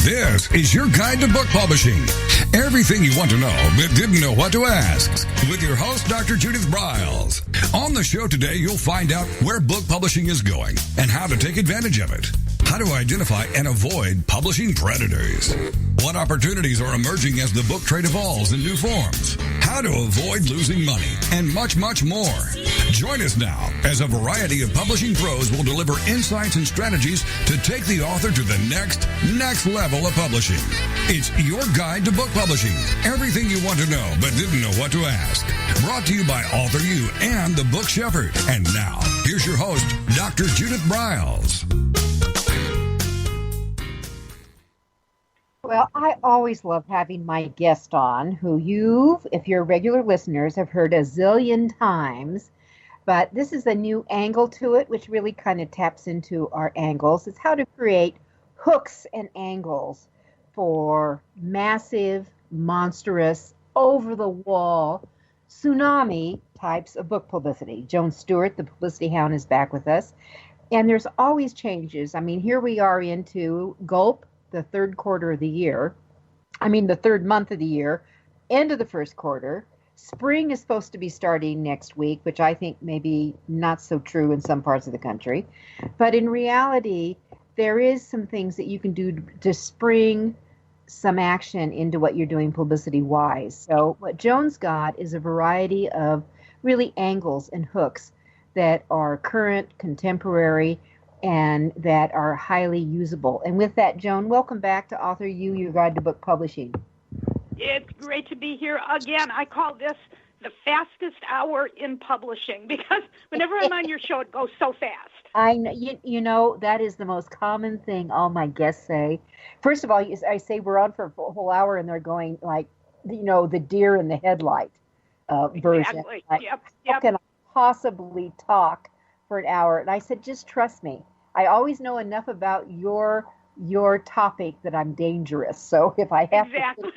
This is your guide to book publishing. Everything you want to know but didn't know what to ask. With your host, Dr. Judith Briles. On the show today, you'll find out where book publishing is going and how to take advantage of it. How to identify and avoid publishing predators. What opportunities are emerging as the book trade evolves in new forms. How to avoid losing money, and much, much more. Join us now as a variety of publishing pros will deliver insights and strategies to take the author to the next level of publishing. It's your guide to book publishing. Everything you want to know but didn't know what to ask. Brought to you by AuthorU and the Book Shepherd. And now, here's your host, Dr. Judith Briles. Well, I always love having my guest on, who you, if you're regular listeners, have heard a zillion times. But this is a new angle to it, which really kind of taps into our angles. It's how to create hooks and angles for massive, monstrous, over-the-wall, tsunami types of book publicity. Joan Stewart, the Publicity Hound, is back with us. And there's always changes. I mean, here we are into Gulp, the third month of the year, end of the first quarter. Spring is supposed to be starting next week, which I think may be not so true in some parts of the country. But in reality, there is some things that you can do to spring some action into what you're doing publicity-wise. So what Joan's got is a variety of really angles and hooks that are current, contemporary, and that are highly usable. And with that, Joan, welcome back to AuthorU, your guide to book publishing. It's great to be here again. I call this the fastest hour in publishing because whenever I'm on your show, it goes so fast. I know, you know, that is the most common thing all my guests say. First of all, I say we're on for a whole hour, and they're going like, you know, the deer in the headlight version. Exactly. Like, Yep. How can I possibly talk for an hour? And I said, just trust me. I always know enough about your topic that I'm dangerous. So if I have to...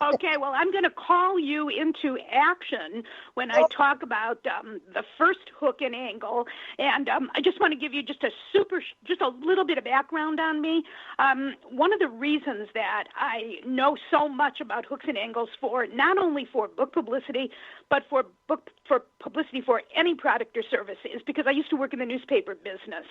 Okay, well, I'm going to call you into action when I talk about the first hook and angle. And I just want to give you just a little bit of background on me. One of the reasons that I know so much about hooks and angles for not only for book publicity, but for publicity for any product or service is because I used to work in the newspaper business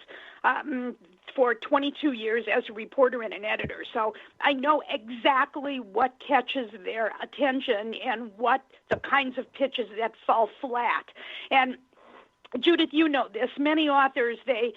for 22 years as a reporter and an editor. So I know exactly what catches their attention and what the kinds of pitches that fall flat. And Judith, you know this. Many authors, they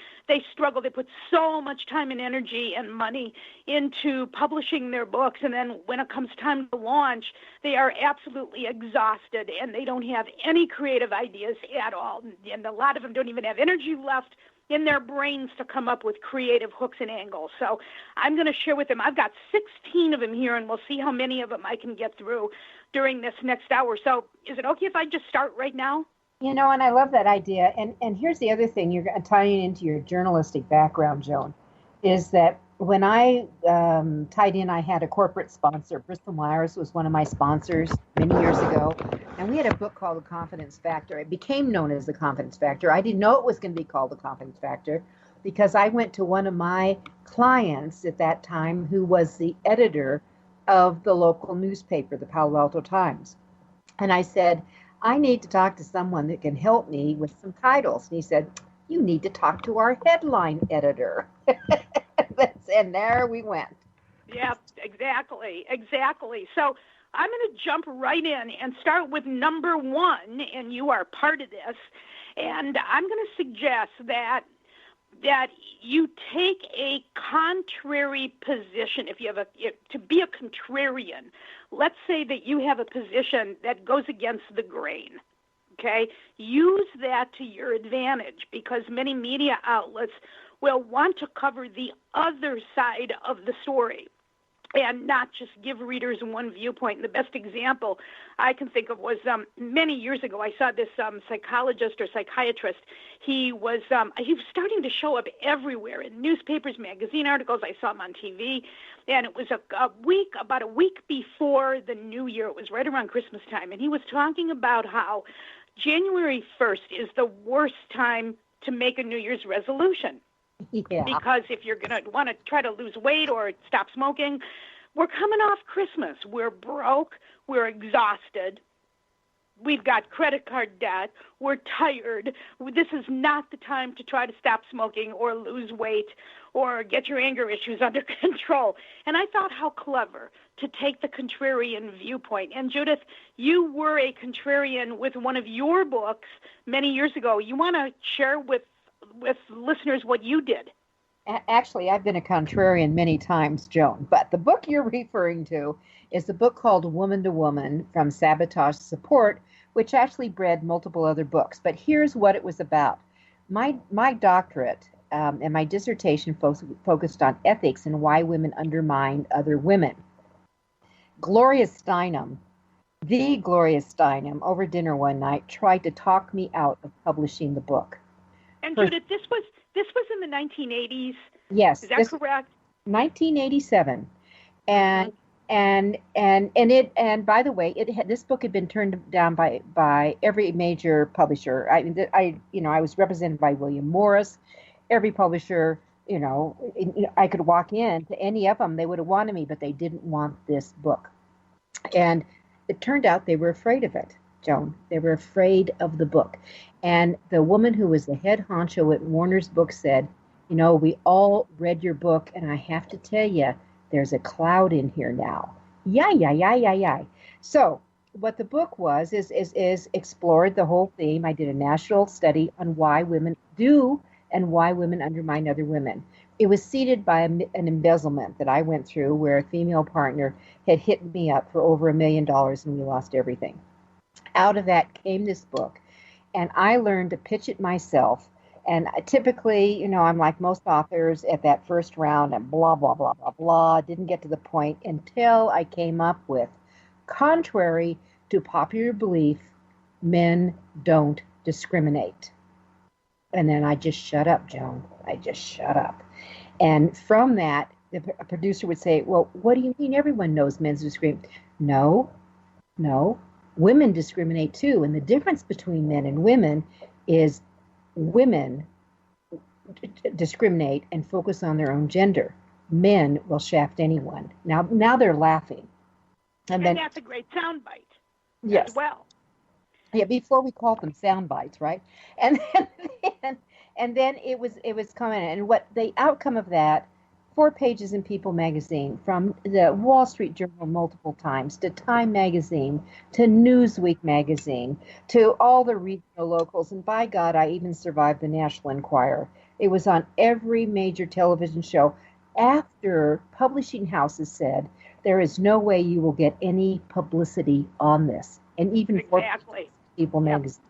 struggle. They put so much time and energy and money into publishing their books, and then when it comes time to launch, they are absolutely exhausted, and they don't have any creative ideas at all. And a lot of them don't even have energy left in their brains to come up with creative hooks and angles. So I'm going to share with them. I've got 16 of them here, and we'll see how many of them I can get through during this next hour. So is it okay if I just start right now? You know, and I love that idea. And here's the other thing, you're tying into your journalistic background, Joan, is that when I tied in, I had a corporate sponsor. Bristol Myers was one of my sponsors many years ago. And we had a book called The Confidence Factor. It became known as The Confidence Factor. I didn't know it was going to be called The Confidence Factor because I went to one of my clients at that time who was the editor of the local newspaper, the Palo Alto Times. And I said, I need to talk to someone that can help me with some titles. And he said, you need to talk to our headline editor. And there we went. Yeah, exactly. So I'm going to jump right in and start with number one, and you are part of this. And I'm going to suggest that you take a contrary position. To be a contrarian, let's say that you have a position that goes against the grain. Okay, use that to your advantage because many media outlets will want to cover the other side of the story and not just give readers one viewpoint. And the best example I can think of was many years ago, I saw this psychologist or psychiatrist. He was starting to show up everywhere in newspapers, magazine articles. I saw him on TV. And it was about a week before the new year. It was right around Christmas time. And he was talking about how January 1st is the worst time to make a New Year's resolution. Yeah. Because if you're going to want to try to lose weight or stop smoking, we're coming off Christmas. We're broke. We're exhausted. We've got credit card debt. We're tired. This is not the time to try to stop smoking or lose weight or get your anger issues under control. And I thought how clever to take the contrarian viewpoint. And Judith, you were a contrarian with one of your books many years ago. You want to share with listeners what you did? Actually, I've been a contrarian many times, Joan, but the book you're referring to is the book called Woman to Woman from Sabotage to Support, which actually bred multiple other books. But here's what it was about. My doctorate and my dissertation focused on ethics and why women undermine other women. Gloria Steinem, the Gloria Steinem, over dinner one night, tried to talk me out of publishing the book. And Judith, this was in the 1980s. Yes, is that correct? 1987, and by the way, this book had been turned down by every major publisher. I was represented by William Morris, every publisher. I could walk in to any of them, they would have wanted me, but they didn't want this book, and it turned out they were afraid of it. Joan, they were afraid of the book. And the woman who was the head honcho at Warner's Book said, we all read your book, and I have to tell you, there's a cloud in here now. Yeah. So what the book was is explored the whole theme. I did a national study on why women do and why women undermine other women. It was seeded by an embezzlement that I went through where a female partner had hit me up for over $1 million and we lost everything. Out of that came this book, and I learned to pitch it myself. And typically, I'm like most authors at that first round and blah, blah, blah, blah, blah. Didn't get to the point until I came up with, contrary to popular belief, men don't discriminate. And then I just shut up, Joan. I just shut up. And from that, the producer would say, well, what do you mean everyone knows men discriminate? No. Women discriminate too, and the difference between men and women is women discriminate and focus on their own gender. Men will shaft anyone. Now they're laughing. And that's a great soundbite. Yes. As well. Yeah, before we called them sound bites, right? And then it was coming, and what the outcome of that, 4 pages in People magazine, from the Wall Street Journal multiple times, to Time magazine, to Newsweek magazine, to all the regional locals, and by God, I even survived the National Enquirer. It was on every major television show after publishing houses said, there is no way you will get any publicity on this. And even exactly. For People magazine.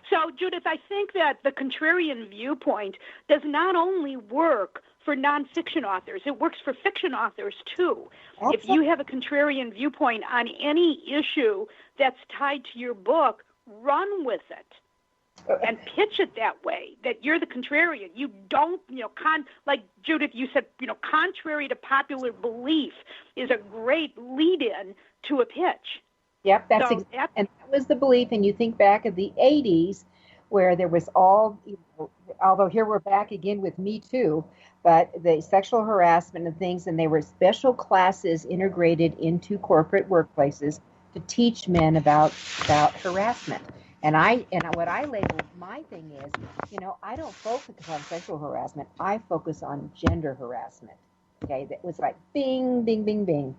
So, Judith, I think that the contrarian viewpoint does not only work for nonfiction authors, it works for fiction authors too. Absolutely. If you have a contrarian viewpoint on any issue that's tied to your book, run with it and pitch it that way, that you're the contrarian. You don't, like Judith, you said, contrary to popular belief is a great lead-in to a pitch. Yep, and that was the belief. And you think back of the 80s where there was all, although here we're back again with Me Too, but the sexual harassment and things, and there were special classes integrated into corporate workplaces to teach men about harassment. And what I labeled my thing is, I don't focus on sexual harassment. I focus on gender harassment. Okay, that was like bing, bing, bing, bing.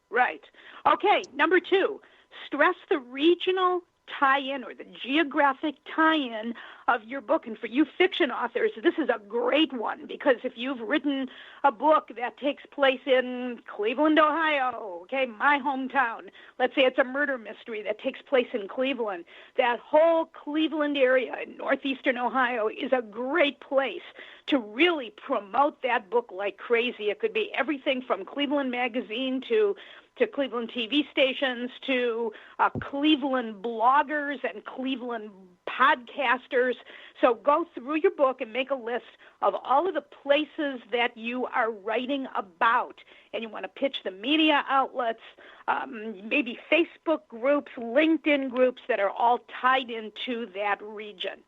Right. Okay, number 2, stress the regional tie-in or the geographic tie-in of your book. And for you fiction authors, this is a great one, because if you've written a book that takes place in Cleveland, Ohio, okay, my hometown, let's say it's a murder mystery that takes place in Cleveland, that whole Cleveland area in northeastern Ohio is a great place to really promote that book like crazy. It could be everything from Cleveland Magazine to Cleveland TV stations, to Cleveland bloggers and Cleveland podcasters. So go through your book and make a list of all of the places that you are writing about. And you want to pitch the media outlets, maybe Facebook groups, LinkedIn groups that are all tied into that region.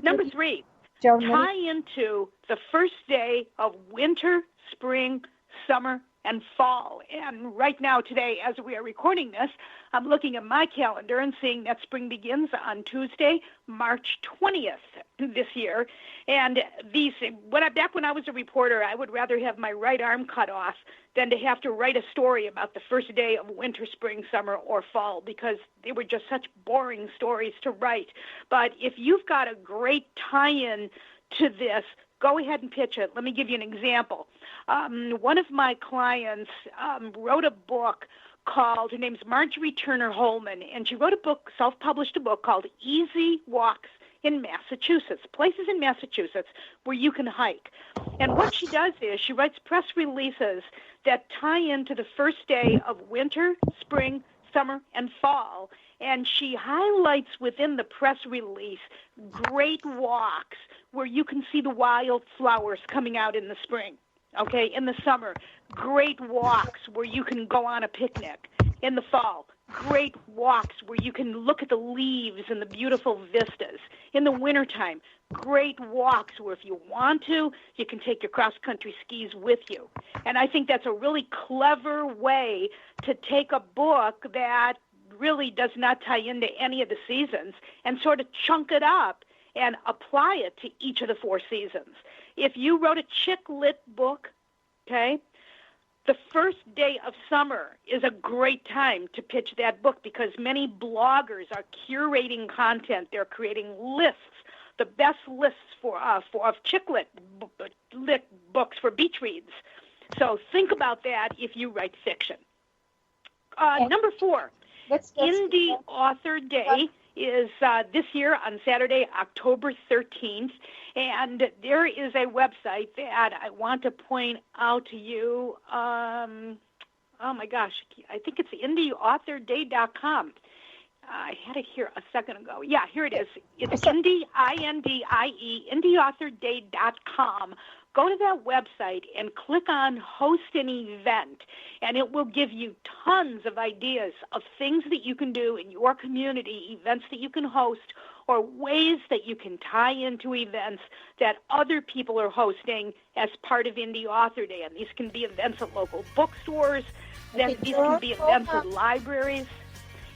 Number 3. Joan, tie into the first day of winter, spring, summer, and fall. And right now, today, as we are recording this, I'm looking at my calendar and seeing that spring begins on Tuesday, March 20th this year. And back when I was a reporter, I would rather have my right arm cut off than to have to write a story about the first day of winter, spring, summer, or fall, because they were just such boring stories to write. But if you've got a great tie-in to this, go ahead and pitch it. Let me give you an example. One of my clients wrote a book called, her name's Marjorie Turner Holman, and she wrote a book, self-published a book called Easy Walks in Massachusetts, places in Massachusetts where you can hike. And what she does is she writes press releases that tie into the first day of winter, spring, summer, and fall. And she highlights within the press release great walks where you can see the wildflowers coming out in the spring. Okay, in the summer, great walks where you can go on a picnic. In the fall, great walks where you can look at the leaves and the beautiful vistas. In the wintertime, great walks where if you want to, you can take your cross-country skis with you. And I think that's a really clever way to take a book that really does not tie into any of the seasons and sort of chunk it up and apply it to each of the 4 seasons. If you wrote a chick lit book, okay, the first day of summer is a great time to pitch that book because many bloggers are curating content. They're creating lists, the best lists of chick lit books for beach reads. So think about that if you write fiction. Number 4, Indie Author Day is this year on Saturday, October 13th, and there is a website that I want to point out to you. Oh my gosh, I think it's indieauthorday.com. I had it here a second ago. Yeah, here it is. It's Indie, I-N-D-I-E, indieauthorday.com. Go to that website and click on Host an Event, and it will give you tons of ideas of things that you can do in your community, events that you can host, or ways that you can tie into events that other people are hosting as part of Indie Author Day. And these can be events at local bookstores, these can be events at libraries,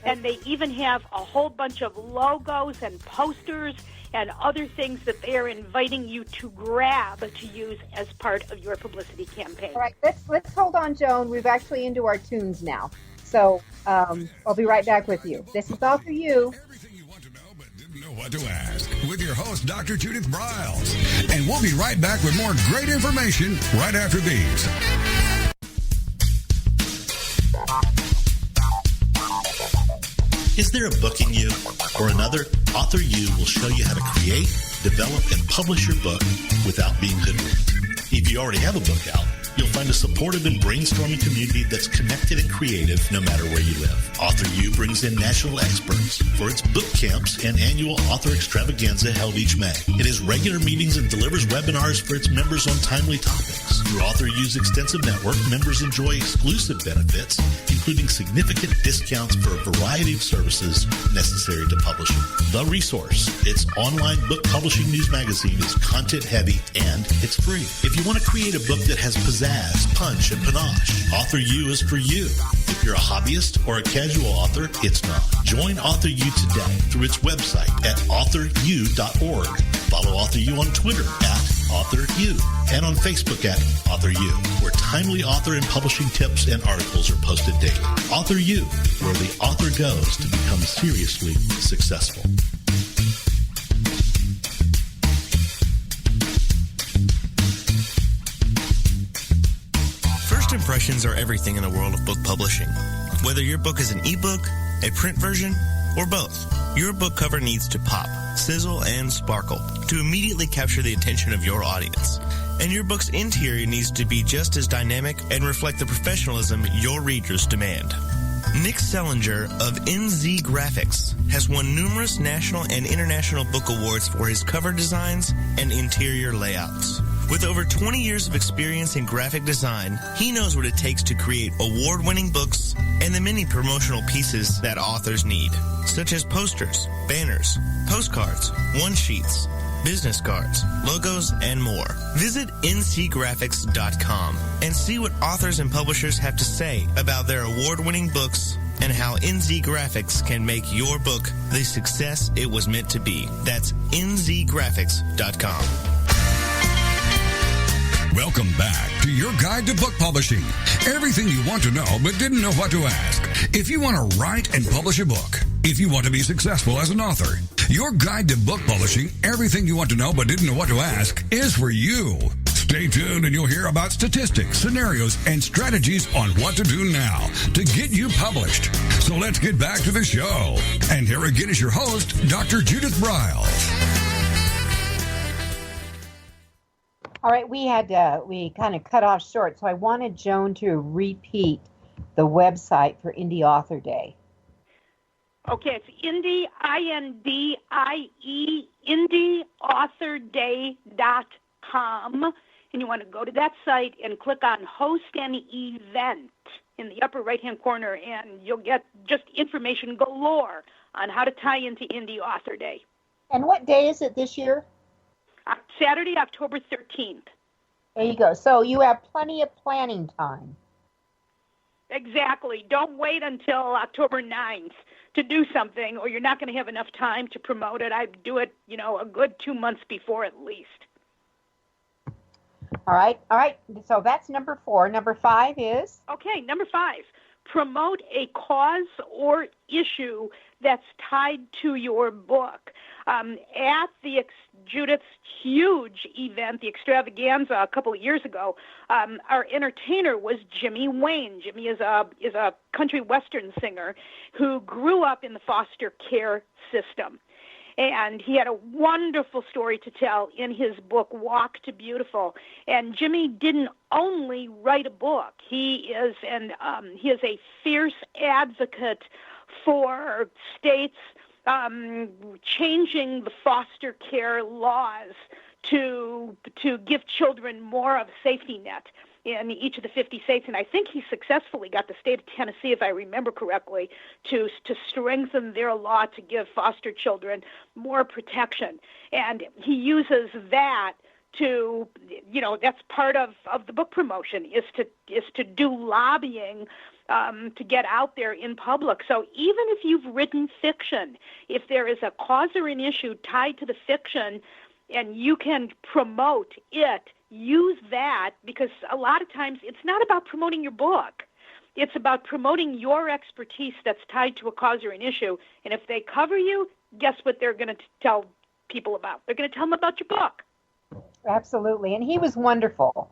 and they even have a whole bunch of logos and posters and other things that they are inviting you to grab to use as part of your publicity campaign. All right, let's hold on, Joan. We've actually into our tunes now. So I'll be right back with you. This is AuthorU. Everything you want to know but didn't know what to ask with your host, Dr. Judith Briles. And we'll be right back with more great information right after these. Is there a book in you or another? AuthorU will show you how to create, develop, and publish your book without being hoodwinked. If you already have a book out, you'll find a supportive and brainstorming community that's connected and creative no matter where you live. AuthorU brings in national experts for its book camps and annual author extravaganza held each May. It has regular meetings and delivers webinars for its members on timely topics. Through AuthorU's extensive network, members enjoy exclusive benefits, including significant discounts for a variety of services necessary to publishing. The Resource, its online book publishing news magazine, is content-heavy and it's free. If you want to create a book that has pizzazz, punch, and panache, AuthorU is for you. If you're a hobbyist or a casual author, it's not. Join AuthorU today through its website at AuthorU.org. Follow AuthorU on Twitter at AuthorU and on Facebook at AuthorU, where timely author and publishing tips and articles are posted daily. AuthorU, where the author goes to become seriously successful. First impressions are everything in the world of book publishing. Whether your book is an ebook, a print version, or both, your book cover needs to pop, sizzle, and sparkle to immediately capture the attention of your audience. And your book's interior needs to be just as dynamic and reflect the professionalism your readers demand. Nick Sellinger of NZ Graphics has won numerous national and international book awards for his cover designs and interior layouts. With over 20 years of experience in graphic design, he knows what it takes to create award-winning books and the many promotional pieces that authors need, such as posters, banners, postcards, one-sheets, business cards, logos, and more. Visit ncgraphics.com and see what authors and publishers have to say about their award-winning books and how NZ Graphics can make your book the success it was meant to be. That's nzgraphics.com. Welcome back to your guide to book publishing. Everything you want to know but didn't know what to ask. If you want to write and publish a book, if you want to be successful as an author, your guide to book publishing, everything you want to know but didn't know what to ask, is for you. Stay tuned and you'll hear about statistics, scenarios, and strategies on what to do now to get you published. So let's get back to the show. And here again is your host, Dr. Judith Briles. All right, we kind of cut off short, so I wanted Joan to repeat the website for Indie Author Day. Okay, it's Indie, I-N-D-I-E, indieauthorday.com. And you want to go to that site and click on Host an Event in the upper right-hand corner, and you'll get just information galore on how to tie into Indie Author Day. And what day is it this year? Saturday, October 13th. There you go. So you have plenty of planning time. Exactly. Don't wait until October 9th to do something, or you're not going to have enough time to promote it. I do it, a good 2 months before at least. All right. So that's number 4. Number 5 is? Okay, number 5. Promote a cause or issue that's tied to your book. At the Judith's huge event, the extravaganza, a couple of years ago, our entertainer was Jimmy Wayne. Jimmy is a country western singer who grew up in the foster care system. And he had a wonderful story to tell in his book, Walk to Beautiful. And Jimmy didn't only write a book. He is a fierce advocate for states changing the foster care laws to give children more of a safety net in each of the 50 states. And I think he successfully got the state of Tennessee, if I remember correctly, to strengthen their law to give foster children more protection. And he uses that to, that's part of the book promotion, is to do lobbying to get out there in public. So even if you've written fiction, if there is a cause or an issue tied to the fiction and you can promote it, use that, because a lot of times it's not about promoting your book. It's about promoting your expertise that's tied to a cause or an issue. And if they cover you, guess what they're going to tell people about? They're going to tell them about your book. Absolutely. And he was wonderful.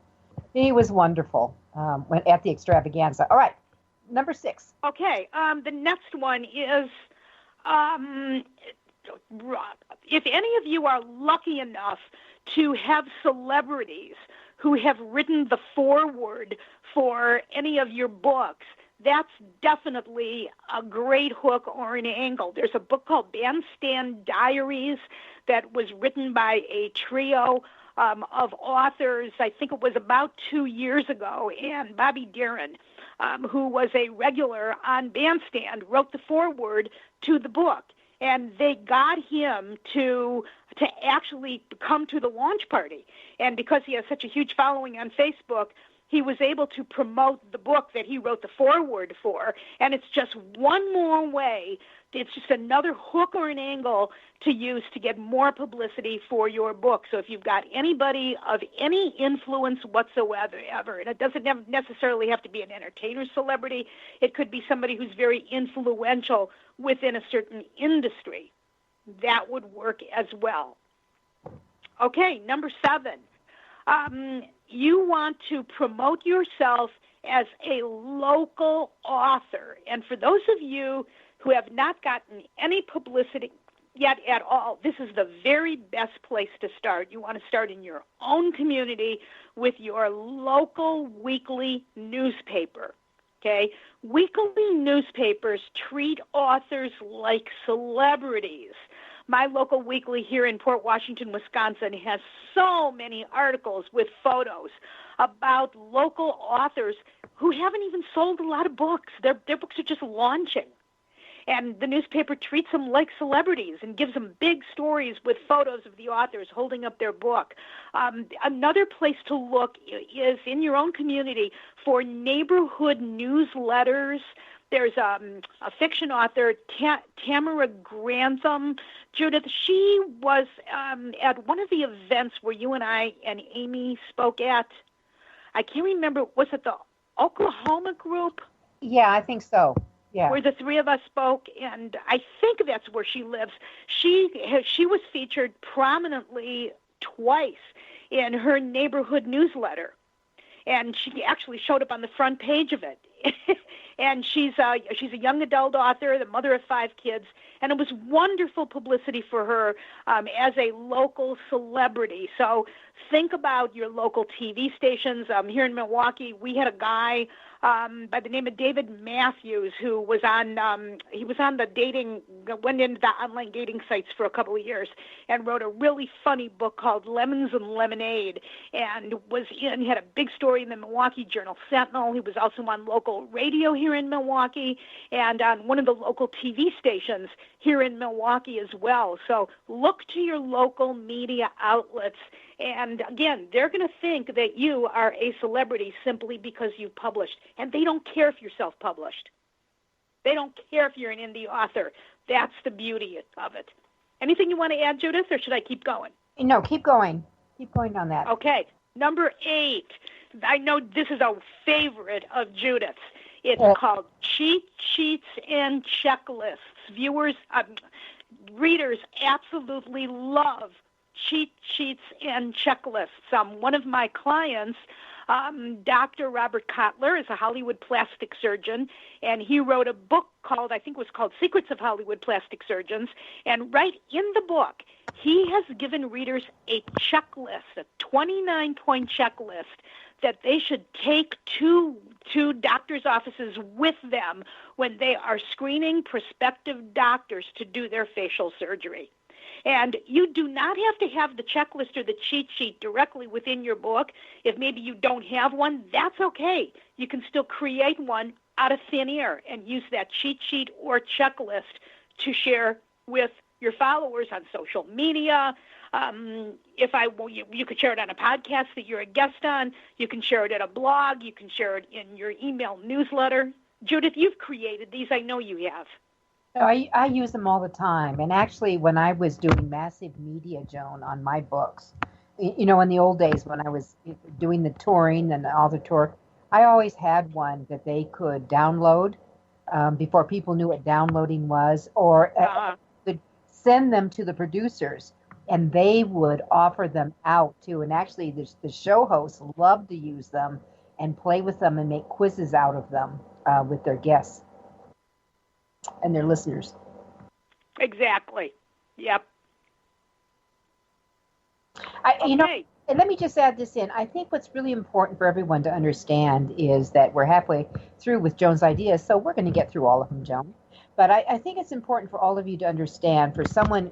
At the extravaganza. All right. Number 6. Okay. The next one is, if any of you are lucky enough to have celebrities who have written the foreword for any of your books, that's definitely a great hook or an angle. There's a book called Bandstand Diaries that was written by a trio of authors. I think it was about 2 years ago, and Bobby Darin, who was a regular on Bandstand, wrote the foreword to the book. And they got him to actually come to the launch party. And because he has such a huge following on Facebook, he was able to promote the book that he wrote the foreword for. And it's just one more way. It's just another hook or an angle to use to get more publicity for your book. So if you've got anybody of any influence whatsoever, and it doesn't necessarily have to be an entertainer celebrity, it could be somebody who's very influential within a certain industry, that would work as well. Okay, number 7. You want to promote yourself as a local author. And for those of you who have not gotten any publicity yet at all, this is the very best place to start. You want to start in your own community with your local weekly newspaper. Okay? Weekly newspapers treat authors like celebrities. My local weekly here in Port Washington, Wisconsin, has so many articles with photos about local authors who haven't even sold a lot of books. Their books are just launching. And the newspaper treats them like celebrities and gives them big stories with photos of the authors holding up their book. Another place to look is in your own community for neighborhood newsletters. There's a fiction author, Tamara Grantham. Judith, she was at one of the events where you and I and Amy spoke at. I can't remember, was it the Oklahoma group? Yeah, I think so. Yeah. Where the three of us spoke, and I think that's where she lives. She was featured prominently twice in her neighborhood newsletter, and she actually showed up on the front page of it. And she's a young adult author, the mother of 5 kids, and it was wonderful publicity for her as a local celebrity. So think about your local TV stations. Here in Milwaukee, we had a guy by the name of David Matthews, who was on went into the online dating sites for a couple of years and wrote a really funny book called Lemons and Lemonade, and had a big story in the Milwaukee Journal-Sentinel. He was also on local radio here in Milwaukee and on one of the local TV stations here in Milwaukee as well. So look to your local media outlets. And again, they're going to think that you are a celebrity simply because you've published. And they don't care if you're self-published. They don't care if you're an indie author. That's the beauty of it. Anything you want to add, Judith, or should I keep going? No, keep going. Keep going on that. Okay. Number 8. I know this is a favorite of Judith's. It's called Cheat Sheets and Checklists. Readers absolutely love cheat sheets and checklists. One of my clients, Dr. Robert Kotler, is a Hollywood plastic surgeon, and he wrote a book called Secrets of Hollywood Plastic Surgeons. And right in the book, he has given readers a checklist, a 29-point checklist that they should take to doctors' offices with them when they are screening prospective doctors to do their facial surgery. And you do not have to have the checklist or the cheat sheet directly within your book. If maybe you don't have one, that's okay. You can still create one out of thin air and use that cheat sheet or checklist to share with your followers on social media. You could share it on a podcast that you're a guest on. You can share it at a blog. You can share it in your email newsletter. Judith, you've created these. I know you have. I use them all the time. And actually, when I was doing massive media, Joan, on my books, in the old days when I was doing the touring and all the tour, I always had one that they could download before people knew what downloading was, or could send them to the producers, and they would offer them out too. And actually, the show hosts loved to use them and play with them and make quizzes out of them with their guests and their listeners. Exactly. Yep. And let me just add this in. I think what's really important for everyone to understand is that we're halfway through with Joan's ideas, so we're going to get through all of them, Joan. But I think it's important for all of you to understand, for someone,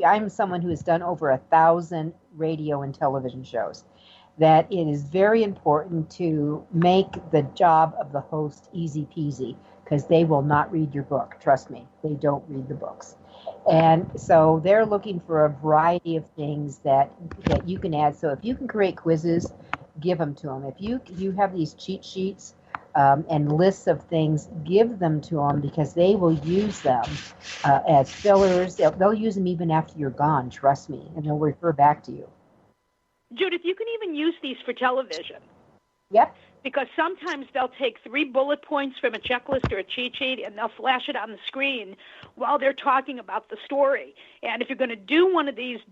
I'm someone who has done over 1,000 radio and television shows, that it is very important to make the job of the host easy peasy, because they will not read your book. Trust me, they don't read the books. And so they're looking for a variety of things that you can add. So if you can create quizzes, give them to them. If you have these cheat sheets and lists of things, give them to them, because they will use them as fillers. They'll use them even after you're gone, trust me, and they'll refer back to you. Judith, you can even use these for television. Yep. Because sometimes they'll take 3 bullet points from a checklist or a cheat sheet and they'll flash it on the screen while they're talking about the story. And if you're going to do one of these, you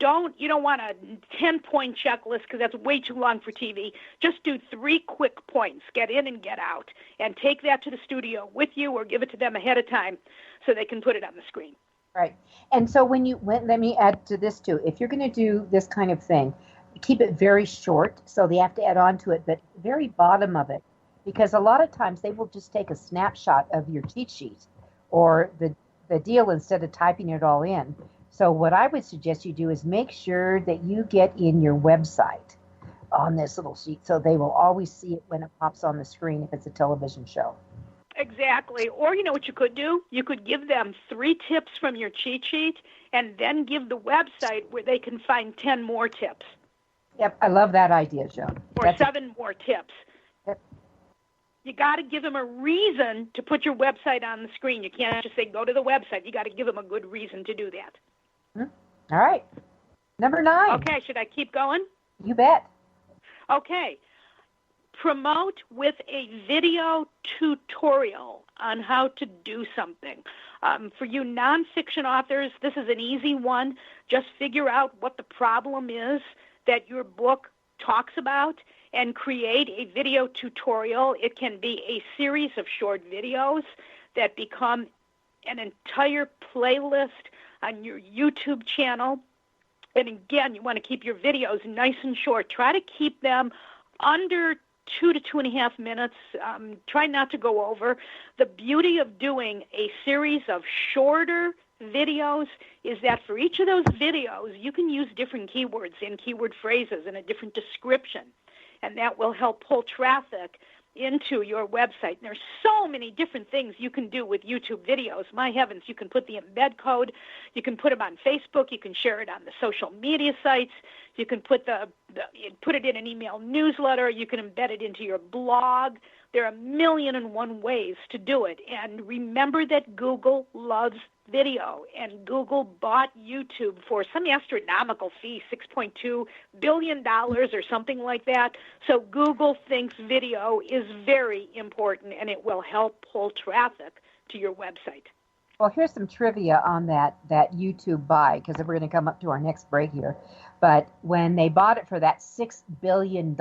don't want a 10-point checklist, because that's way too long for TV. Just do 3 quick points, get in and get out, and take that to the studio with you or give it to them ahead of time so they can put it on the screen. Right. And so let me add to this too. If you're going to do this kind of thing, keep it very short, so they have to add on to it, but very bottom of it, because a lot of times they will just take a snapshot of your cheat sheet or the deal instead of typing it all in. So what I would suggest you do is make sure that you get in your website on this little sheet, so they will always see it when it pops on the screen if it's a television show. Exactly. Or you know what you could do? You could give them 3 tips from your cheat sheet and then give the website where they can find 10 more tips. Yep, I love that idea, Joan. Or 7 more tips. Yep. You got to give them a reason to put your website on the screen. You can't just say, go to the website. You got to give them a good reason to do that. All right. Number 9. Okay, should I keep going? You bet. Okay. Promote with a video tutorial on how to do something. For you nonfiction authors, this is an easy one. Just figure out what the problem is that your book talks about and create a video tutorial. It can be a series of short videos that become an entire playlist on your YouTube channel. And again, you want to keep your videos nice and short. Try to keep them under 2 to 2.5 minutes. Try not to go over. The beauty of doing a series of shorter videos is that for each of those videos, you can use different keywords and keyword phrases and a different description, and that will help pull traffic into your website. And there's so many different things you can do with YouTube videos. My heavens, you can put the embed code, you can put them on Facebook, you can share it on the social media sites, you can put put it in an email newsletter, you can embed it into your blog. There are 1,000,001 ways to do it. And remember that Google loves video, and Google bought YouTube for some astronomical fee, $6.2 billion or something like that. So Google thinks video is very important, and it will help pull traffic to your website. Well, here's some trivia on that YouTube buy, because we're going to come up to our next break here. But when they bought it for that $6 billion,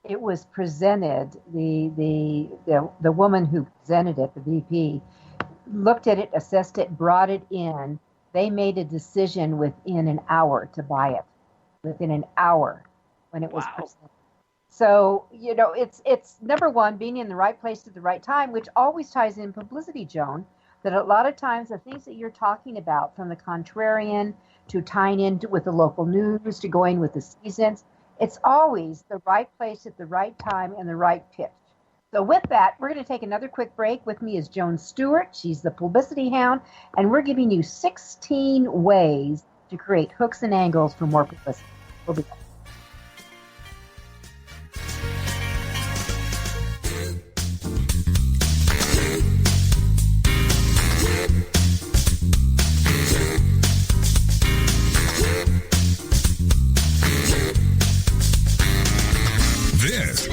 it was presented, the woman who presented it, the VP, looked at it, assessed it, brought it in. They made a decision within an hour to buy it, within an hour when it was presented. So, you know, it's number one, being in the right place at the right time, which always ties in publicity, Joan, that a lot of times the things that you're talking about, from the contrarian to tying in with the local news to going with the seasons, it's always the right place at the right time and the right pitch. So with that, we're going to take another quick break. With me is Joan Stewart. She's the Publicity Hound, and we're giving you 16 ways to create hooks and angles for more publicity. We'll be back.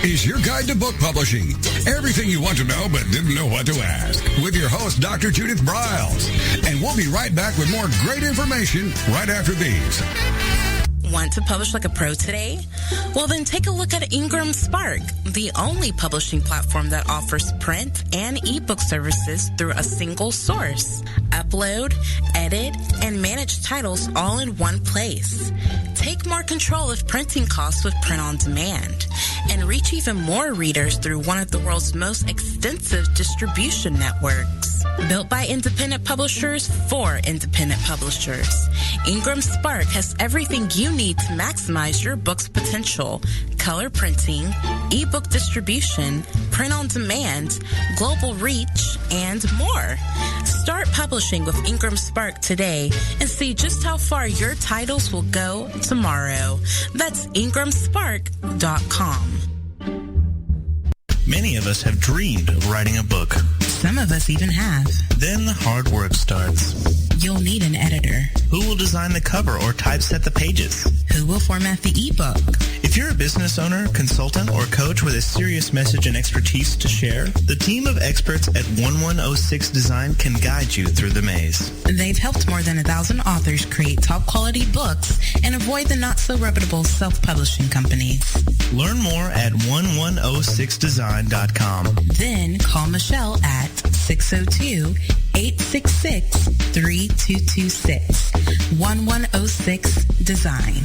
Is your guide to book publishing. Everything you want to know but didn't know what to ask. With your host, Dr. Judith Briles. And we'll be right back with more great information right after these. Want to publish like a pro today? Well, then take a look at Ingram Spark, the only publishing platform that offers print and ebook services through a single source. Upload, edit, and manage titles all in one place. Take more control of printing costs with print on demand, and reach even more readers through one of the world's most extensive distribution networks. Built by independent publishers for independent publishers, Ingram Spark has everything you need to maximize your book's potential: color printing, ebook distribution, print on demand, global reach, and more. Start publishing with Ingram Spark today and see just how far your titles will go tomorrow. That's ingramspark.com. Many of us have dreamed of writing a book. Some of us even have. Then the hard work starts. You'll need an editor. Who will design the cover or typeset the pages? Who will format the ebook? If you're a business owner, consultant, or coach with a serious message and expertise to share, the team of experts at 1106 Design can guide you through the maze. They've helped more than 1,000 authors create top-quality books and avoid the not-so-reputable self-publishing companies. Learn more at 1106design.com. Then call Michelle at 602-866-3226. 1106 Design.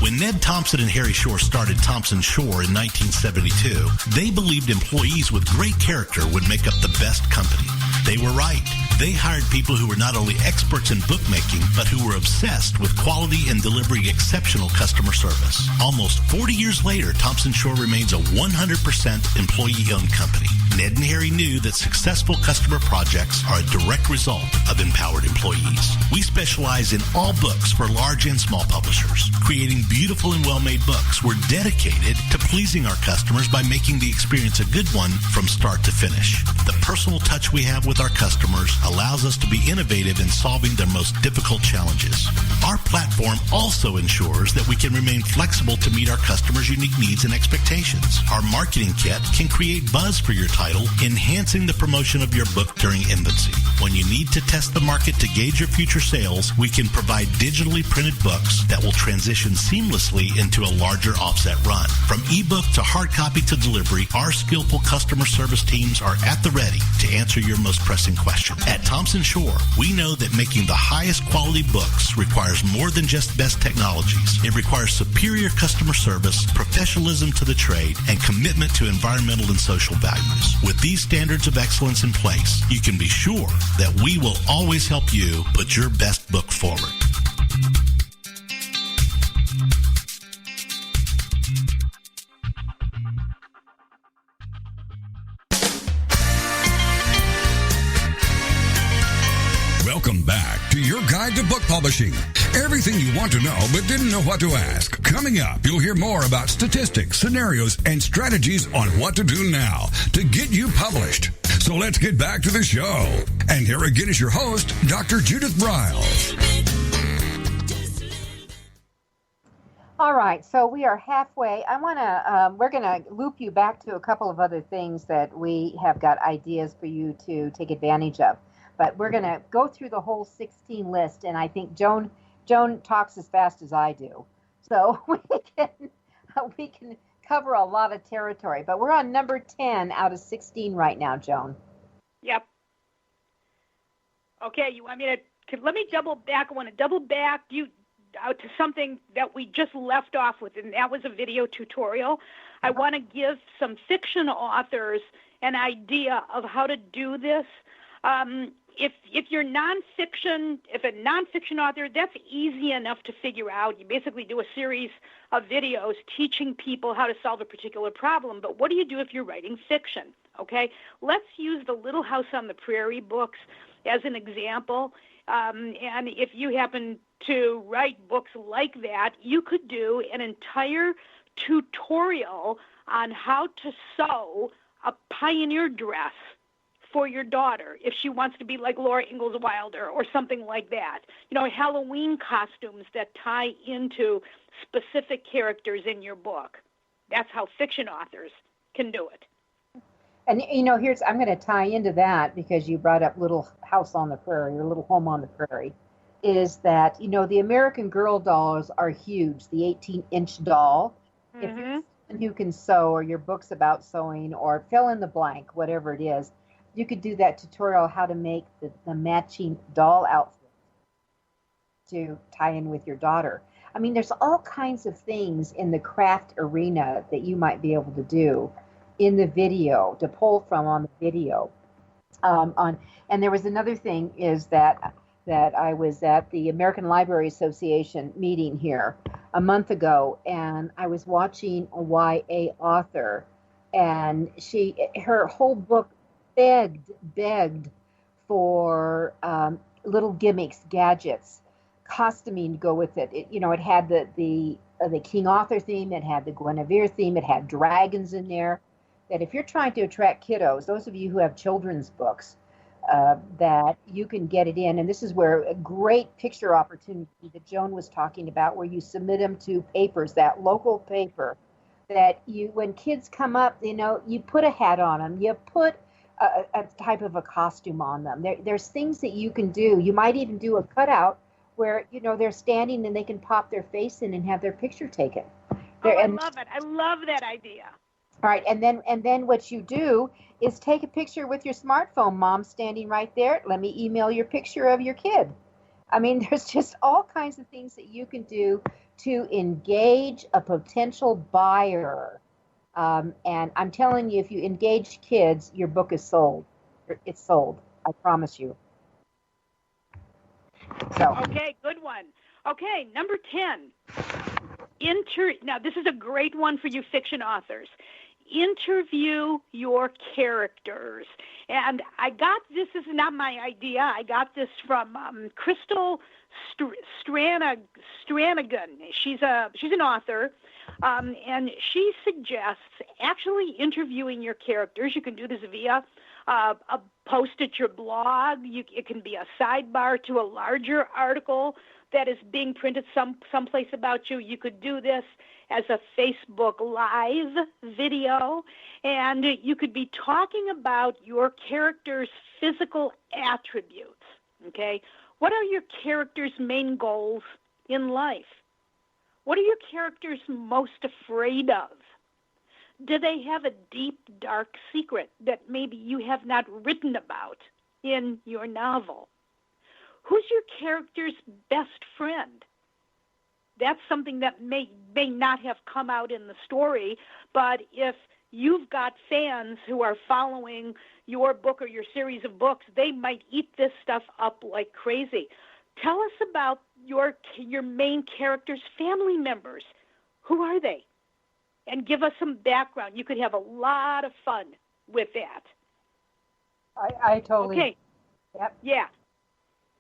When Ned Thompson and Harry Shore started Thompson Shore in 1972, they believed employees with great character would make up the best company. They were right. They hired people who were not only experts in bookmaking, but who were obsessed with quality and delivering exceptional customer service. Almost 40 years later, Thompson Shore remains a 100% employee-owned company. Ned and Harry knew that successful customer projects are a direct result of empowered employees. We specialize in all books for large and small publishers. Creating beautiful and well-made books, we're dedicated to pleasing our customers by making the experience a good one from start to finish. The personal touch we have with our customers allows us to be innovative in solving their most difficult challenges. Our platform also ensures that we can remain flexible to meet our customers' unique needs and expectations. Our marketing kit can create buzz for your title, enhancing the promotion of your book during infancy. When you need to test the market to gauge your future sales, we can provide digitally printed books that will transition seamlessly into a larger offset run. From ebook to hard copy to delivery, our skillful customer service teams are at the ready to answer your most pressing question. At Thompson Shore, we know that making the highest quality books requires more than just best technologies. It requires superior customer service, professionalism to the trade, and commitment to environmental and social values. With these standards of excellence in place, you can be sure that we will always help you put your best book forward. Welcome back to your guide to book publishing. Everything you want to know but didn't know what to ask. Coming up, you'll hear more about statistics, scenarios, and strategies on what to do now to get you published. So let's get back to the show. And here again is your host, Dr. Judith Briles. All right, so we are halfway. We're going to loop you back to a couple of other things that we have got ideas for you to take advantage of. But we're going to go through the whole 16 list, and I think Joan talks as fast as I do. So we can cover a lot of territory. But we're on number 10 out of 16 right now, Joan. Yep. Okay, you want me to let me double back. I want to double back you out to something that we just left off with, and that was a video tutorial. I want to give some fiction authors an idea of how to do this. If you're nonfiction, if a nonfiction author, that's easy enough to figure out. You basically do a series of videos teaching people how to solve a particular problem. But what do you do if you're writing fiction? Okay, let's use the Little House on the Prairie books as an example. And if you happen to write books like that, you could do an entire tutorial on how to sew a pioneer dress for your daughter if she wants to be like Laura Ingalls Wilder or something like that. You know, Halloween costumes that tie into specific characters in your book. That's how fiction authors can do it. And, you know, I'm going to tie into that because you brought up Little House on the Prairie or Little Home on the Prairie, is that, you know, the American Girl dolls are huge, the 18-inch doll. Mm-hmm. If you're someone who can sew or your book's about sewing or fill in the blank, whatever it is, you could do that tutorial how to make the matching doll outfit to tie in with your daughter. I mean, there's all kinds of things in the craft arena that you might be able to do in the video, to pull from on the video. And there was another thing is that I was at the American Library Association meeting here a month ago, and I was watching a YA author, and her whole book begged for little gimmicks, gadgets, costuming to go with it. It had the King Arthur theme, it had the Guinevere theme, it had dragons in there. That if you're trying to attract kiddos, those of you who have children's books, that you can get it in. And this is where a great picture opportunity that Joan was talking about, where you submit them to papers, that local paper, that when kids come up, you put a hat on them, you put a type of a costume on them. There's things that you can do. You might even do a cutout where, they're standing and they can pop their face in and have their picture taken. I love it. I love that idea. All right, and then what you do is take a picture with your smartphone. Mom's standing right there. Let me email your picture of your kid. I mean, there's just all kinds of things that you can do to engage a potential buyer. And I'm telling you, if you engage kids, your book is sold. It's sold. I promise you. So Okay, good one. Okay, number 10. Now, this is a great one for you fiction authors. Interview your characters. And I got this is not my idea. I got this from Crystal Stranagan. She's an author, and she suggests actually interviewing your characters. You can do this via a post at your blog. It can be a sidebar to a larger article that is being printed someplace about you. You could do this as a Facebook Live video, and you could be talking about your character's physical attributes, okay? What are your character's main goals in life? What are your characters most afraid of? Do they have a deep, dark secret that maybe you have not written about in your novel? Who's your character's best friend? That's something that may not have come out in the story, but if you've got fans who are following your book or your series of books, they might eat this stuff up like crazy. Tell us about your main character's family members. Who are they? And give us some background. You could have a lot of fun with that. I totally. Okay. Yep. Yeah.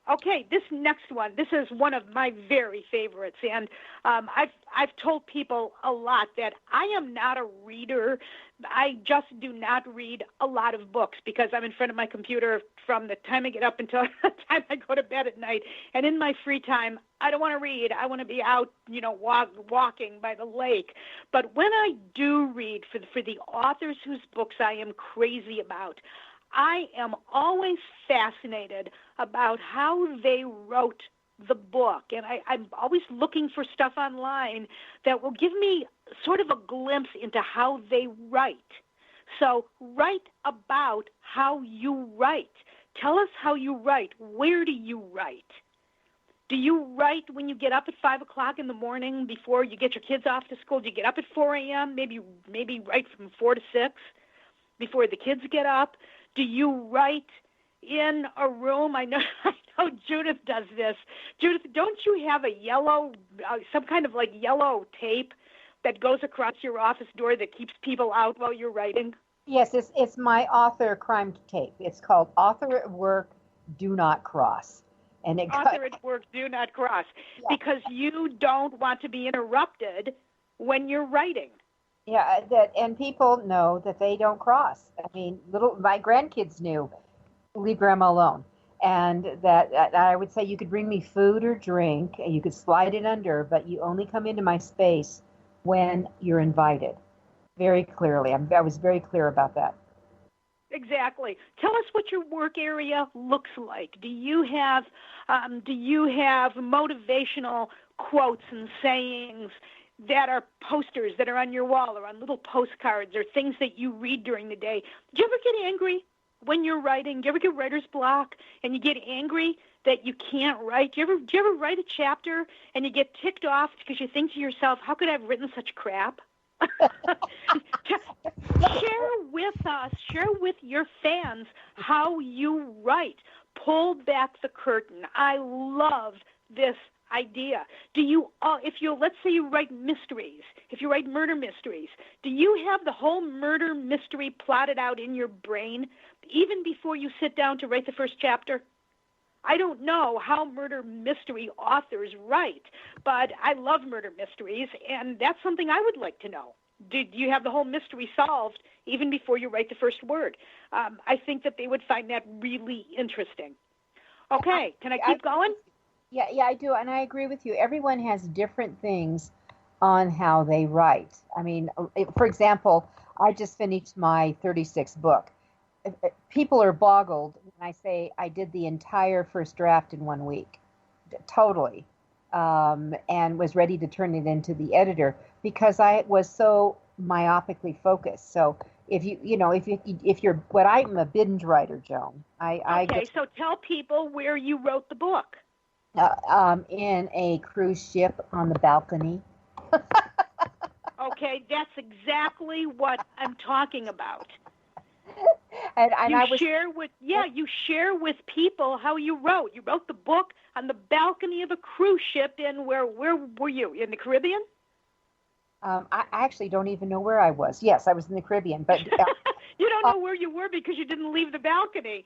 Okay, this next one, this is one of my very favorites, and I've told people a lot that I am not a reader. I just do not read a lot of books because I'm in front of my computer from the time I get up until the time I go to bed at night. And in my free time, I don't want to read. I want to be out, walking by the lake. But when I do read for the authors whose books I am crazy about, I am always fascinated about how they wrote the book. And I'm always looking for stuff online that will give me sort of a glimpse into how they write. So write about how you write. Tell us how you write. Where do you write? Do you write when you get up at 5 o'clock in the morning before you get your kids off to school? Do you get up at 4 a.m., maybe write from 4 to 6 before the kids get up? Do you write in a room? I know Judith does this. Judith, don't you have a yellow, some kind of like yellow tape that goes across your office door that keeps people out while you're writing? Yes, it's my author crime tape. It's called Author at Work, Do Not Cross. And Author at Work, Do Not Cross. Yeah. Because you don't want to be interrupted when you're writing. Yeah, and people know that they don't cross. I mean, my grandkids knew, leave grandma alone. And that I would say you could bring me food or drink, and you could slide it under, but you only come into my space when you're invited. Very clearly. I was very clear about that. Exactly. Tell us what your work area looks like. Do you have motivational quotes and sayings that are posters that are on your wall or on little postcards or things that you read during the day? Do you ever get angry when you're writing? Do you ever get writer's block and you get angry that you can't write? Do you ever write a chapter and you get ticked off because you think to yourself, how could I have written such crap? Share with us, share with your fans how you write. Pull back the curtain. I love this idea. Do you, let's say you write mysteries, if you write murder mysteries, do you have the whole murder mystery plotted out in your brain even before you sit down to write the first chapter? I don't know how murder mystery authors write, but I love murder mysteries, and that's something I would like to know. Do you have the whole mystery solved even before you write the first word? I think that they would find that really interesting. Okay, can I keep going? Yeah, I do, and I agree with you. Everyone has different things on how they write. I mean, for example, I just finished my 36th book. People are boggled when I say I did the entire first draft in 1 week, totally, and was ready to turn it into the editor because I was so myopically focused. So if you're what I'm a binge writer, Joan. So tell people where you wrote the book. In a cruise ship on the balcony. Okay, that's exactly what I'm talking about. and you share with people how you wrote. You wrote the book on the balcony of a cruise ship where were you? In the Caribbean? I actually don't even know where I was. Yes, I was in the Caribbean, but you don't know where you were because you didn't leave the balcony.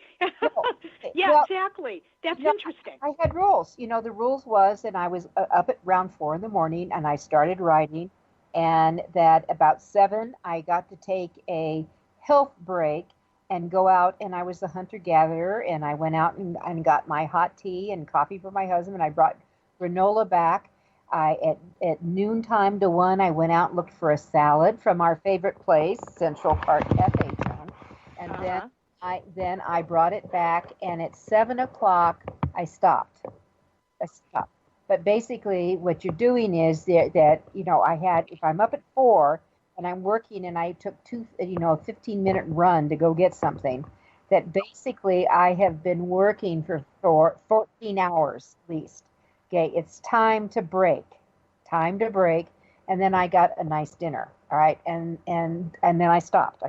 Yeah, well, exactly. That's interesting. I had rules. The rules was, and I was up at around 4 a.m, and I started writing, and that about 7, I got to take a health break and go out, and I was a hunter-gatherer, and I went out and got my hot tea and coffee for my husband, and I brought granola back. At noontime to 1, I went out and looked for a salad from our favorite place, Central Park Cafe, John. And then I brought it back, and at 7 o'clock, I stopped. But basically, what you're doing is that I had, if I'm up at 4 and I'm working, and I took a 15-minute run to go get something, that basically I have been working for 14 hours at least. Okay, it's time to break, and then I got a nice dinner, all right, and then I stopped.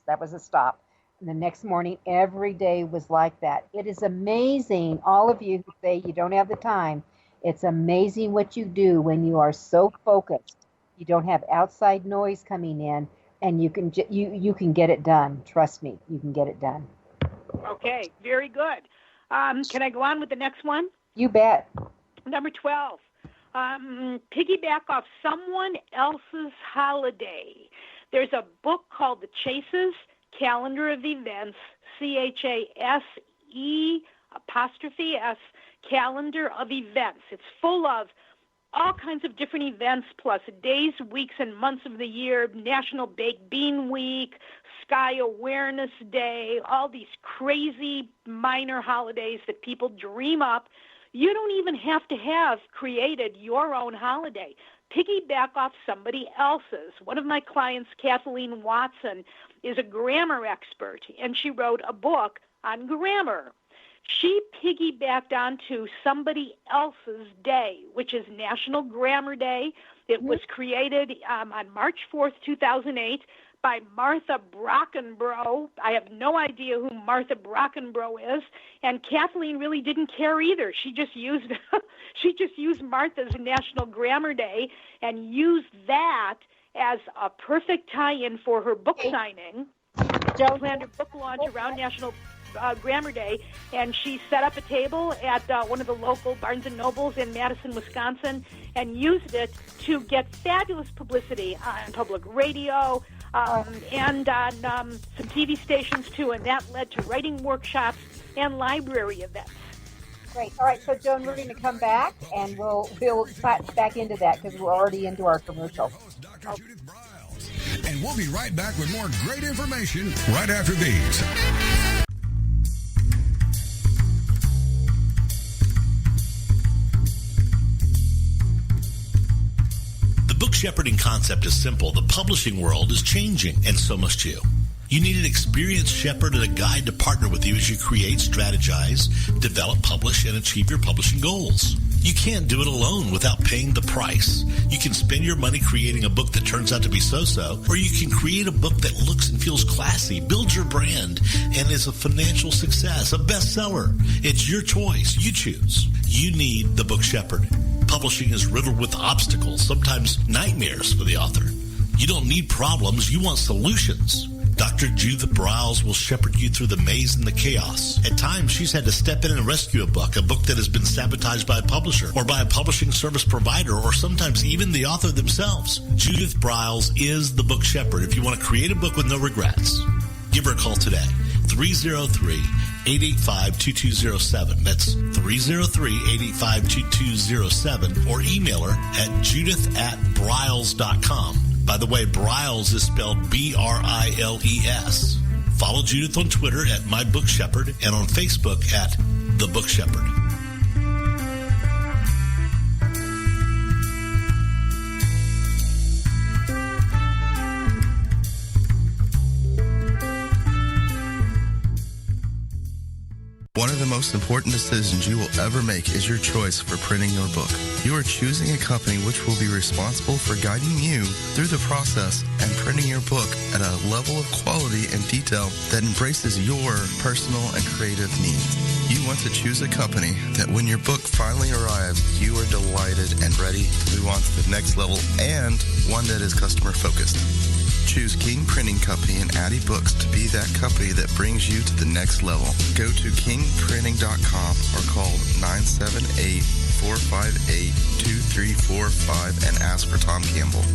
That was a stop. And the next morning, every day was like that. It is amazing, all of you who say you don't have the time, it's amazing what you do when you are so focused. You don't have outside noise coming in, and you can get it done. Trust me, you can get it done. Okay, very good. Can I go on with the next one? You bet. Number 12, piggyback off someone else's holiday. There's a book called The Chase's Calendar of Events, CHASE''S, Calendar of Events. It's full of all kinds of different events, plus days, weeks, and months of the year, National Baked Bean Week, Sky Awareness Day, all these crazy minor holidays that people dream up. You don't even have to have created your own holiday. Piggyback off somebody else's. One of my clients, Kathleen Watson, is a grammar expert, and she wrote a book on grammar. She piggybacked onto somebody else's day, which is National Grammar Day. It was created on March 4th, 2008, by Martha Brockenbrough. I have no idea who Martha Brockenbrough is, and Kathleen really didn't care either. She just used Martha's National Grammar Day and used that as a perfect tie-in for her book signing. She planned her book launch around National Grammar Day, and she set up a table at one of the local Barnes & Nobles in Madison, Wisconsin, and used it to get fabulous publicity on public radio, and on some TV stations, too, and that led to writing workshops and library events. Great. All right, so, Joan, we're going to come back, and we'll back into that because we're already into our commercial. Dr. Judith Briles. And we'll be right back with more great information right after these. The book shepherding concept is simple. The publishing world is changing, and so must you. You need an experienced shepherd and a guide to partner with you as you create, strategize, develop, publish, and achieve your publishing goals. You can't do it alone without paying the price. You can spend your money creating a book that turns out to be so-so, or you can create a book that looks and feels classy, builds your brand, and is a financial success, a bestseller. It's your choice. You choose. You need the book shepherd. Publishing is riddled with obstacles, sometimes nightmares for the author. You don't need problems. You want solutions. Dr. Judith Briles will shepherd you through the maze and the chaos. At times, she's had to step in and rescue a book that has been sabotaged by a publisher or by a publishing service provider or sometimes even the author themselves. Judith Briles is the book shepherd if you want to create a book with no regrets. Give her a call today. 303-885-2207. That's 303-885-2207, or email her at judith@briles.com. By the way, Briles is spelled B-R-I-L-E-S. Follow Judith on Twitter at My Book Shepherd and on Facebook at The Book Shepherd. One of the most important decisions you will ever make is your choice for printing your book. You are choosing a company which will be responsible for guiding you through the process and printing your book at a level of quality and detail that embraces your personal and creative needs. You want to choose a company that when your book finally arrives, you are delighted and ready to move on to the next level, and one that is customer focused. Choose King Printing Company and Addy Books to be that company that brings you to the next level. Go to kingprinting.com or call 978-458-2345 and ask for Tom Campbell.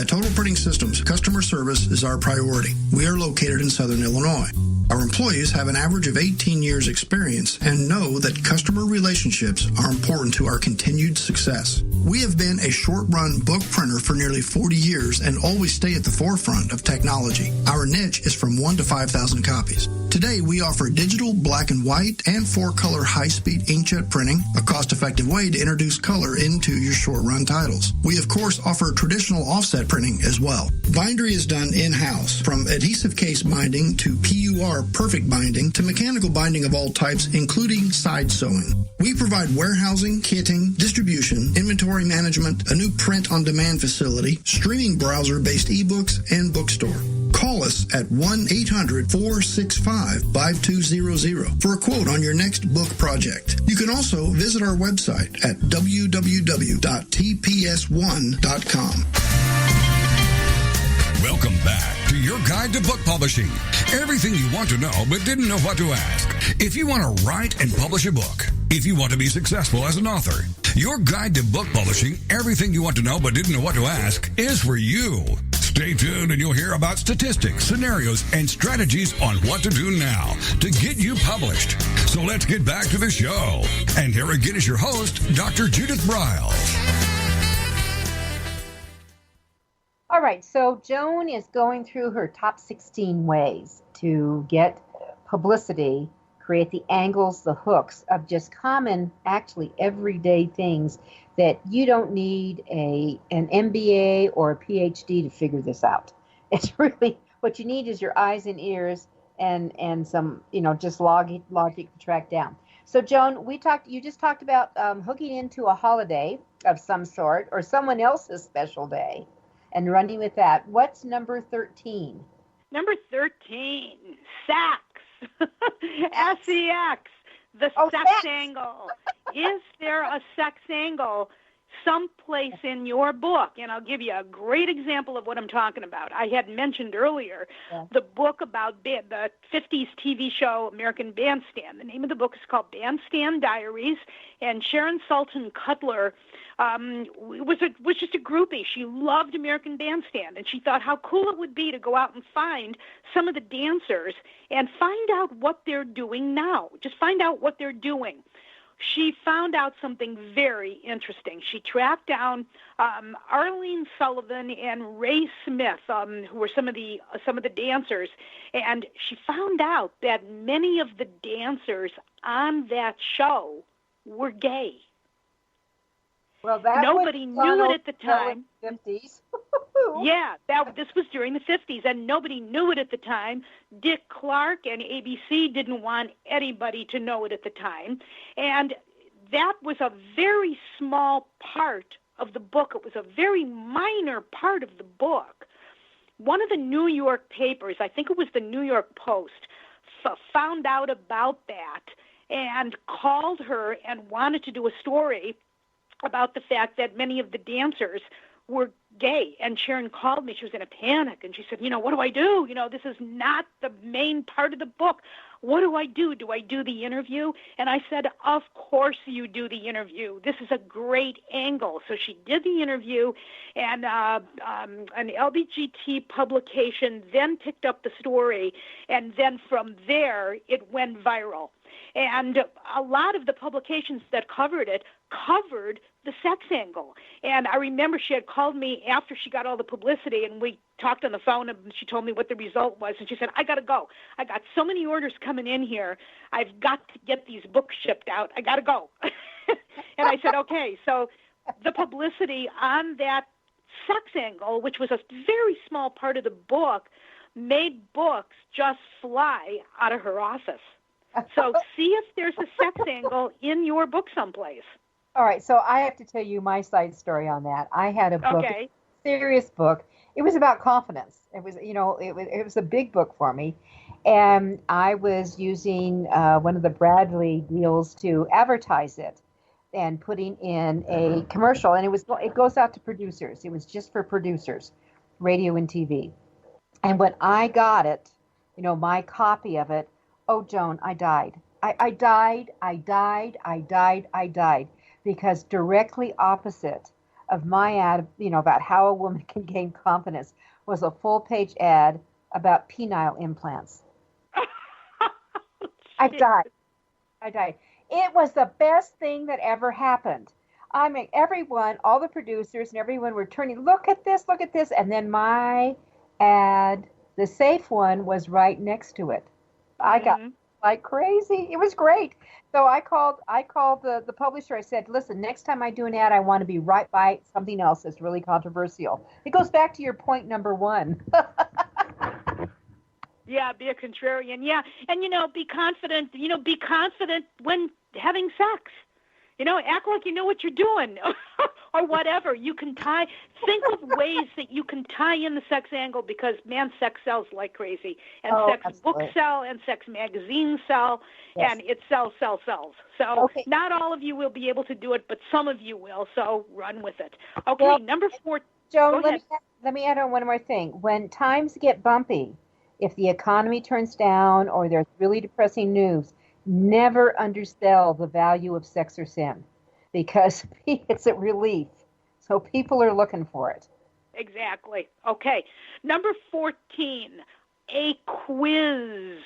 At Total Printing Systems, customer service is our priority. We are located in Southern Illinois. Our employees have an average of 18 years experience and know that customer relationships are important to our continued success. We have been a short-run book printer for nearly 40 years and always stay at the forefront of technology. Our niche is from 1 to 5,000 copies. Today, we offer digital, black and white, and 4-color high-speed inkjet printing, a cost-effective way to introduce color into your short-run titles. We, of course, offer traditional offset printing as well. Bindery is done in-house, from adhesive case binding to PUR perfect binding to mechanical binding of all types, including side sewing. We provide warehousing, kitting, distribution, inventory management, a new print-on-demand facility, streaming browser-based ebooks, and bookstore. Call us at 1-800-465-5200 for a quote on your next book project. You can also visit our website at www.tps1.com. Welcome back to your guide to book publishing. Everything you want to know but didn't know what to ask. If you want to write and publish a book, if you want to be successful as an author, your guide to book publishing, everything you want to know but didn't know what to ask, is for you. Stay tuned and you'll hear about statistics, scenarios, and strategies on what to do now to get you published. So let's get back to the show. And here again is your host, Dr. Judith Briles. All right, so Joan is going through her top 16 ways to get publicity, create the angles, the hooks of just common, actually everyday things that you don't need an MBA or a PhD to figure this out. It's really, what you need is your eyes and ears and some, just logic to track down. So Joan, you just talked about hooking into a holiday of some sort or someone else's special day and running with that. What's number 13? Number 13, sex. S-E-X, the sex angle. Is there a sex angle someplace in your book? And I'll give you a great example of what I'm talking about. I had mentioned earlier the book about the 50s TV show American Bandstand. The name of the book is called Bandstand Diaries, and Sharon Sultan Cutler was just a groupie. She loved American Bandstand, and she thought how cool it would be to go out and find some of the dancers and find out what they're doing now. Just find out what they're doing. She found out something very interesting. She tracked down Arlene Sullivan and Ray Smith, who were some of the dancers, and she found out that many of the dancers on that show were gay. Well, nobody knew it at the time. 50s. Yeah, this was during the 50s, and nobody knew it at the time. Dick Clark and ABC didn't want anybody to know it at the time, and that was a very small part of the book. It was a very minor part of the book. One of the New York papers, I think it was the New York Post, found out about that and called her and wanted to do a story about the fact that many of the dancers were gay. And Sharon called me. She was in a panic. And she said, what do I do? This is not the main part of the book. What do I do? Do I do the interview? And I said, of course you do the interview. This is a great angle. So she did the interview, and an LBGT publication then picked up the story. And then from there, it went viral. And a lot of the publications that covered it covered the sex angle. And I remember she had called me after she got all the publicity, and we talked on the phone, and she told me what the result was. And she said, I got to go. I got so many orders coming in here. I've got to get these books shipped out. I got to go. And I said, okay. So the publicity on that sex angle, which was a very small part of the book, made books just fly out of her office. So see if there's a sex angle in your book someplace. All right, so I have to tell you my side story on that. I had a book, Okay. serious book. It was about confidence. It was, it was a big book for me. And I was using one of the Bradley deals to advertise it and putting in a commercial. And it goes out to producers. It was just for producers, radio and TV. And when I got it, my copy of it, oh, Joan, I died. I died. Because directly opposite of my ad, about how a woman can gain confidence, was a full-page ad about penile implants. I died. It was the best thing that ever happened. I mean, everyone, all the producers and everyone were turning, look at this. And then my ad, the safe one, was right next to it. I got like crazy. It was great. So I called the publisher. I said, listen, next time I do an ad, I want to be right by something else that's really controversial. It goes back to your point number one. Yeah, be a contrarian. Yeah, and be confident. Be confident when having sex. Act like you know what you're doing, or whatever. You can think of ways that you can tie in the sex angle, because man, sex sells like crazy, and sex absolutely. books sell, and sex magazines sell, Yes. and it sells. So not all of you will be able to do it, but some of you will. So run with it. Okay, Well, number 4. Joan, let me add on one more thing. When times get bumpy, if the economy turns down or there's really depressing news, never undersell the value of sex or sin, because it's a relief. So people are looking for it. Exactly. Okay. Number 14, a quiz.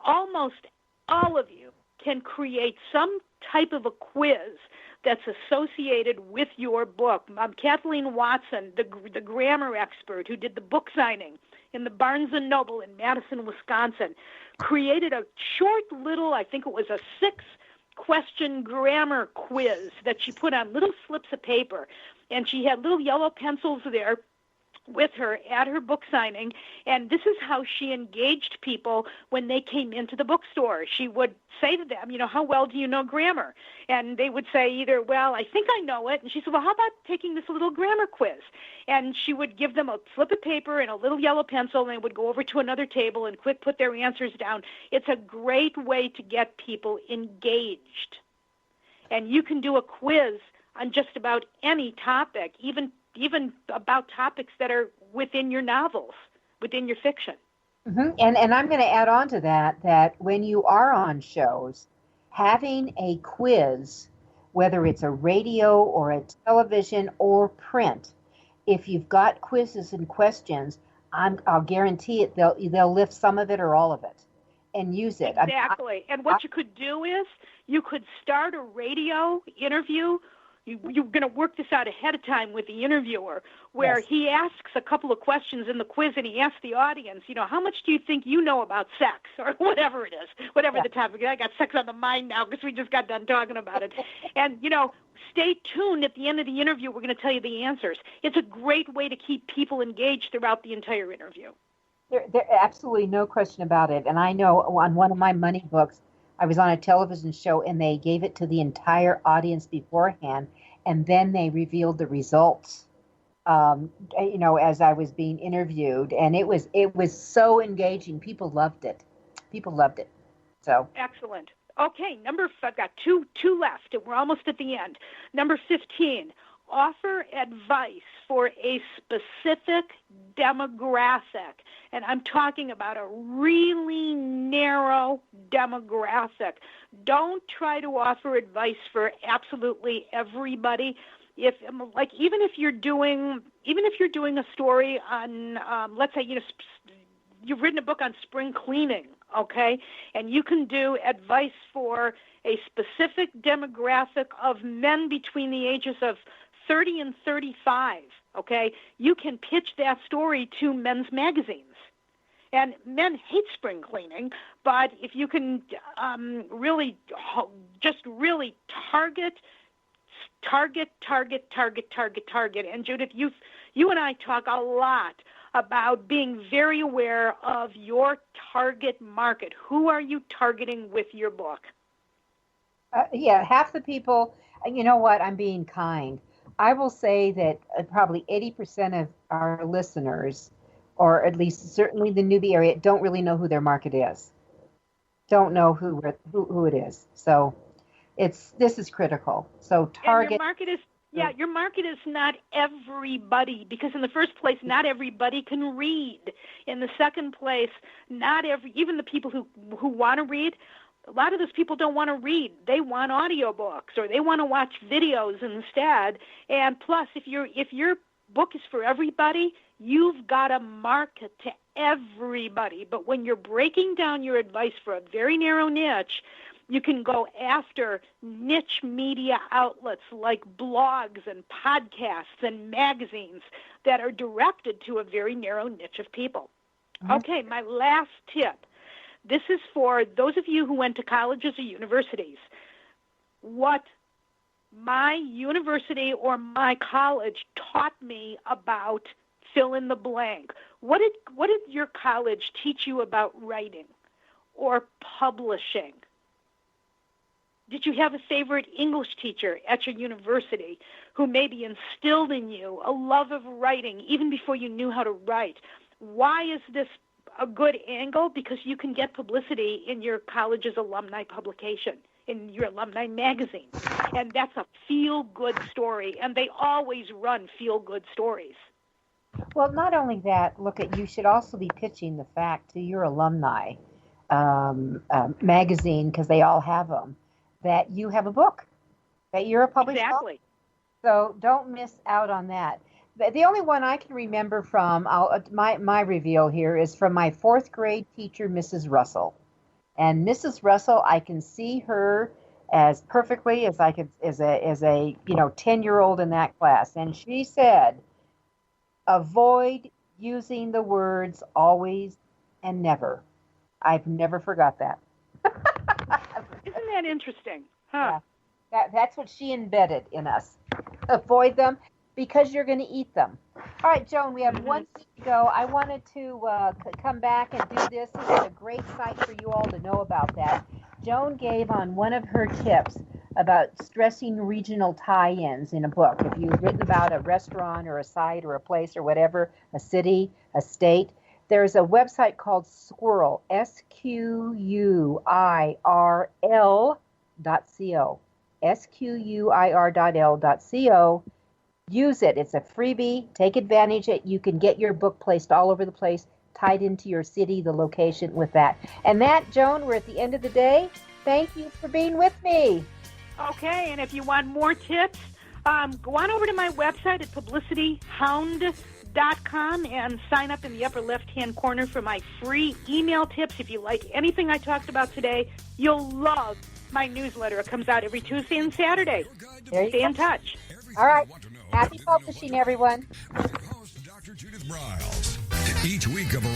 Almost all of you can create some type of a quiz that's associated with your book. Kathleen Watson, the grammar expert who did the book signing in the Barnes & Noble in Madison, Wisconsin, created a short little, I think it was a 6-question grammar quiz that she put on little slips of paper. And she had little yellow pencils there with her at her book signing, and this is how she engaged people when they came into the bookstore. She would say to them, how well do you know grammar? And they would say either, well, I think I know it. And she said, well, how about taking this little grammar quiz? And she would give them a slip of paper and a little yellow pencil, and they would go over to another table and quick put their answers down. It's a great way to get people engaged. And you can do a quiz on just about any topic, even about topics that are within your novels, within your fiction. Mm-hmm. And I'm going to add on to that when you are on shows, having a quiz, whether it's a radio or a television or print, if you've got quizzes and questions, I'll guarantee it they'll lift some of it or all of it and use it. Exactly. And what you could do is you could start a radio interview. You're going to work this out ahead of time with the interviewer, where he asks a couple of questions in the quiz, and he asks the audience, how much do you think you know about sex, or whatever it is, whatever the topic. I got sex on the mind now because we just got done talking about it. And, stay tuned. At the end of the interview, we're going to tell you the answers. It's a great way to keep people engaged throughout the entire interview. There absolutely no question about it. And I know on one of my money books, I was on a television show, and they gave it to the entire audience beforehand, and then they revealed the results, as I was being interviewed, and it was so engaging. People loved it. So excellent. Okay, I've got two left, and we're almost at the end. Number 15. Offer advice for a specific demographic. And I'm talking about a really narrow demographic. Don't try to offer advice for absolutely everybody. Even if you're doing a story on, let's say, you've written a book on spring cleaning, okay? And you can do advice for a specific demographic of men between the ages of 30 and 35, okay? You can pitch that story to men's magazines. And men hate spring cleaning, but if you can really target target. And Judith, you and I talk a lot about being very aware of your target market. Who are you targeting with your book? Yeah, half the people, you know what, I'm being kind. I will say that probably 80% of our listeners, or at least certainly the newbie area, don't really know who their market is. Don't know who it is. So this is critical. So target. And your market is not everybody, because in the first place, not everybody can read. In the second place, even the people who want to read, a lot of those people don't want to read. They want audiobooks, or they want to watch videos instead. And plus, if your book is for everybody, you've got to market to everybody. But when you're breaking down your advice for a very narrow niche, you can go after niche media outlets like blogs and podcasts and magazines that are directed to a very narrow niche of people. Mm-hmm. Okay, my last tip. This is for those of you who went to colleges or universities. What my university or my college taught me about fill in the blank. What did your college teach you about writing or publishing? Did you have a favorite English teacher at your university who maybe instilled in you a love of writing even before you knew how to write? Why is this a good angle? Because you can get publicity in your college's alumni publication, in your alumni magazine. And that's a feel-good story, and they always run feel-good stories. Well, not only that, you should also be pitching the fact to your alumni magazine, because they all have them, that you have a book, that you're a published Exactly. author. So don't miss out on that. The only one I can remember from my reveal here is from my 4th grade teacher, Mrs. Russell. And Mrs. Russell, I can see her as perfectly as I could as a 10-year-old in that class. And she said, avoid using the words always and never. I've never forgot that. Isn't that interesting? Huh? Yeah. That's what she embedded in us. Avoid them because you're going to eat them. All right, Joan, we have 1 week to go. I wanted to come back and do this. This is a great site for you all to know about that. Joan gave on one of her tips about stressing regional tie-ins in a book. If you've written about a restaurant or a site or a place or whatever, a city, a state, there's a website called Squirrel, SQUIRL.co. SQUIR.L.co. Use it. It's a freebie. Take advantage of it. You can get your book placed all over the place, tied into your city, the location with that. And that, Joan, we're at the end of the day. Thank you for being with me. Okay, and if you want more tips, go on over to my website at publicityhound.com and sign up in the upper left-hand corner for my free email tips. If you like anything I talked about today, you'll love my newsletter. It comes out every Tuesday and Saturday. Stay in touch. All right. Happy publishing, everyone. With your host, Dr. Judith Briles. Each week, a variety